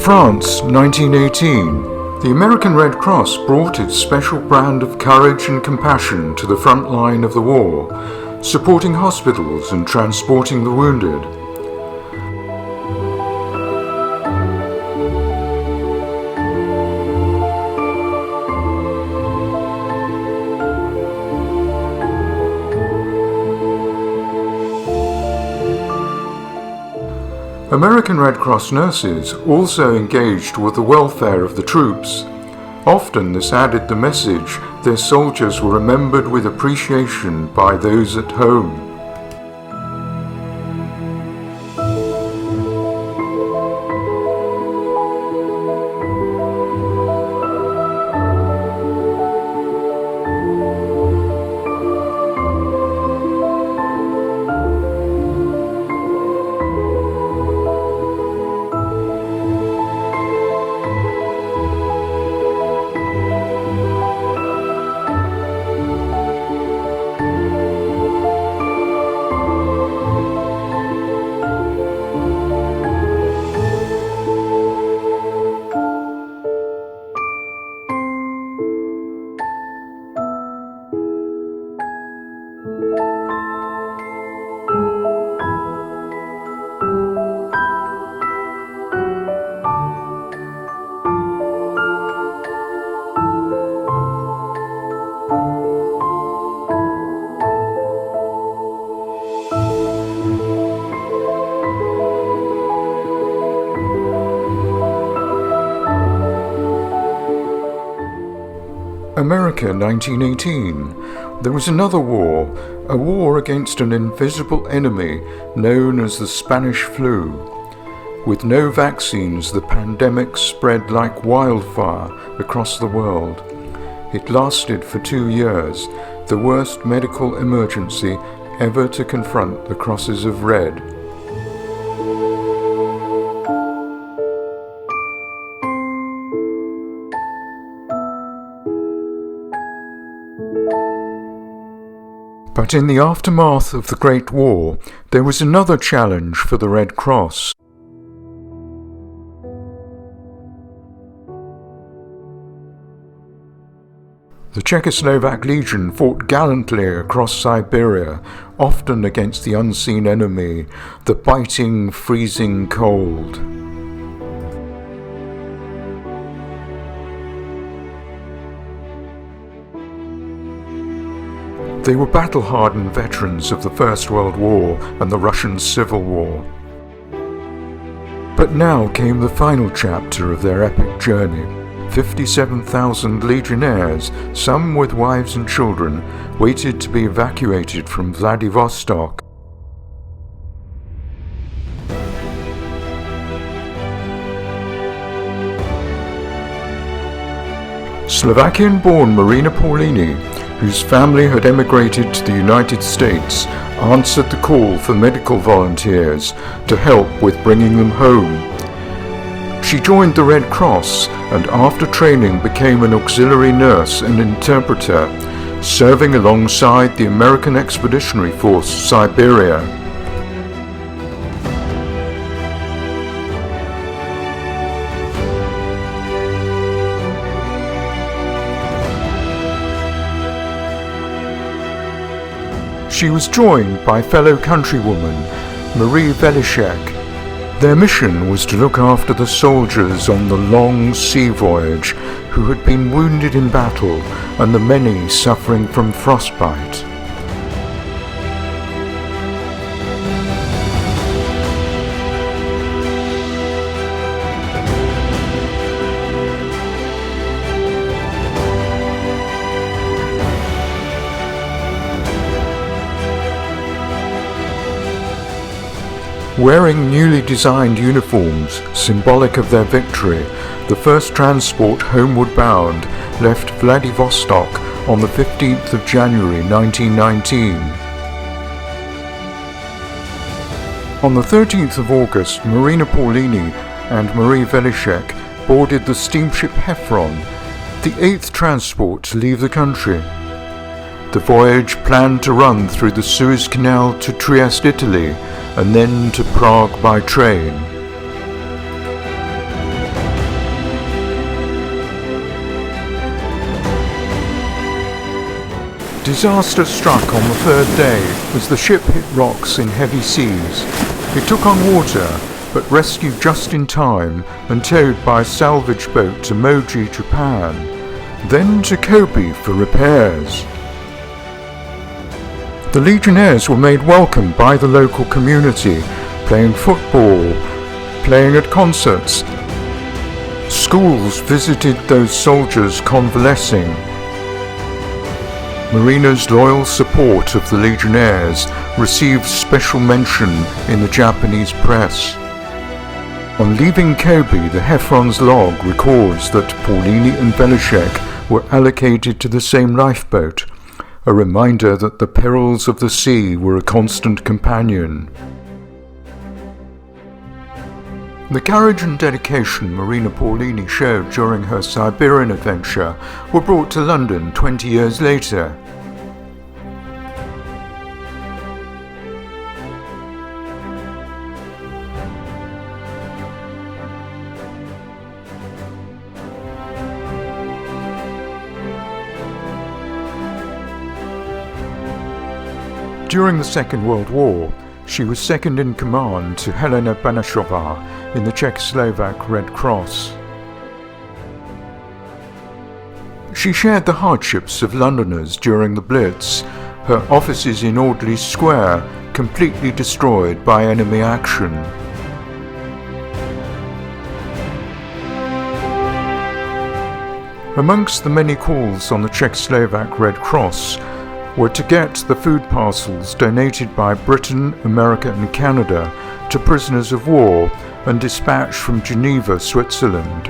France, 1918. The American Red Cross brought its special brand of courage and compassion to the front line of the war, supporting hospitals and transporting the wounded. American Red Cross nurses also engaged with the welfare of the troops. Often this added the message their soldiers were remembered with appreciation by those at home. America, 1918. There was another war, a war against an invisible enemy known as the Spanish flu. With no vaccines, the pandemic spread like wildfire across the world. It lasted for 2 years, the worst medical emergency ever to confront the Crosses of Red. But in the aftermath of the Great War, there was another challenge for the Red Cross. The Czechoslovak Legion fought gallantly across Siberia, often against the unseen enemy, the biting, freezing cold. They were battle-hardened veterans of the First World War and the Russian Civil War. But now came the final chapter of their epic journey. 57,000 legionnaires, some with wives and children, waited to be evacuated from Vladivostok. Slovakian-born Marína Paulíny, whose family had emigrated to the United States, answered the call for medical volunteers to help with bringing them home. She joined the Red Cross and after training became an auxiliary nurse and interpreter, serving alongside the American Expeditionary Force Siberia. She was joined by fellow countrywoman Marie Velishek. Their mission was to look after the soldiers on the long sea voyage who had been wounded in battle and the many suffering from frostbite. Wearing newly designed uniforms, symbolic of their victory, the first transport homeward bound left Vladivostok on the 15th of January 1919. On the 13th of August, Marína Paulíny and Marie Velishek boarded the steamship Heffron, the 8th transport to leave the country. The voyage planned to run through the Suez Canal to Trieste, Italy, and then to Prague by train. Disaster struck on the third day as the ship hit rocks in heavy seas. It took on water, but rescued just in time and towed by a salvage boat to Moji, Japan, then to Kobe for repairs. The Legionnaires were made welcome by the local community, playing football, playing at concerts. Schools visited those soldiers convalescing. Marína's loyal support of the Legionnaires received special mention in the Japanese press. On leaving Kobe, the Heffron's log records that Paulíny and Velishek were allocated to the same lifeboat, a reminder that the perils of the sea were a constant companion. The courage and dedication Marína Paulíny showed during her Siberian adventure were brought to London 20 years later. During the Second World War, she was second in command to Helena Banashova in the Czechoslovak Red Cross. She shared the hardships of Londoners during the Blitz, her offices in Audley Square completely destroyed by enemy action. Amongst the many calls on the Czechoslovak Red Cross were to get the food parcels donated by Britain, America and Canada to prisoners of war and dispatched from Geneva, Switzerland.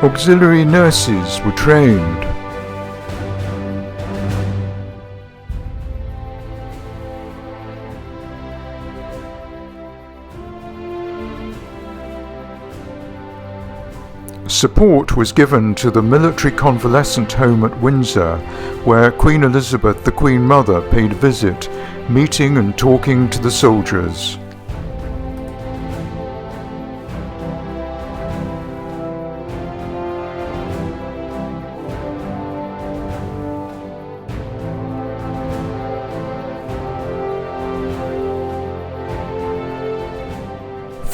Auxiliary nurses were trained. Support was given to the military convalescent home at Windsor, where Queen Elizabeth, the Queen Mother, paid a visit, meeting and talking to the soldiers.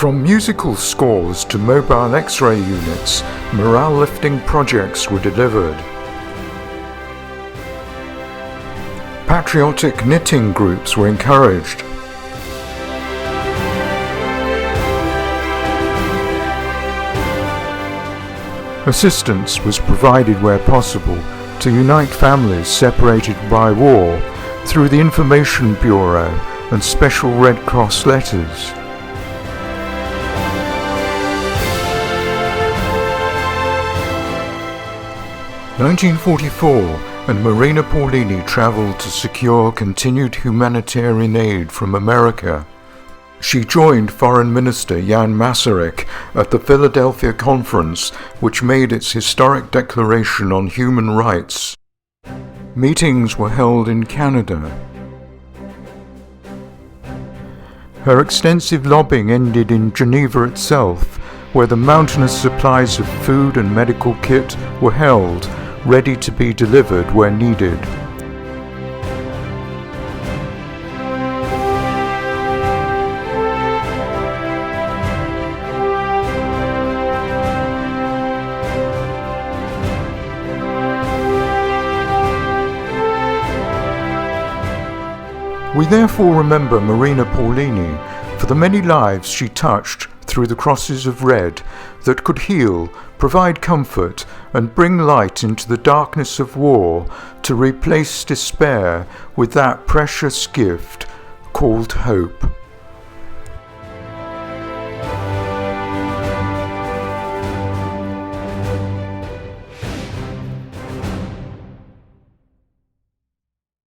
From musical scores to mobile X-ray units, morale-lifting projects were delivered. Patriotic knitting groups were encouraged. Assistance was provided where possible to unite families separated by war through the Information Bureau and special Red Cross letters. 1944, and Marína Paulíny travelled to secure continued humanitarian aid from America. She joined Foreign Minister Jan Masaryk at the Philadelphia Conference, which made its historic declaration on human rights. Meetings were held in Canada. Her extensive lobbying ended in Geneva itself, where the mountainous supplies of food and medical kit were held, ready to be delivered where needed. We therefore remember Marína Paulíny for the many lives she touched through the crosses of red that could heal, provide comfort, and bring light into the darkness of war to replace despair with that precious gift called hope.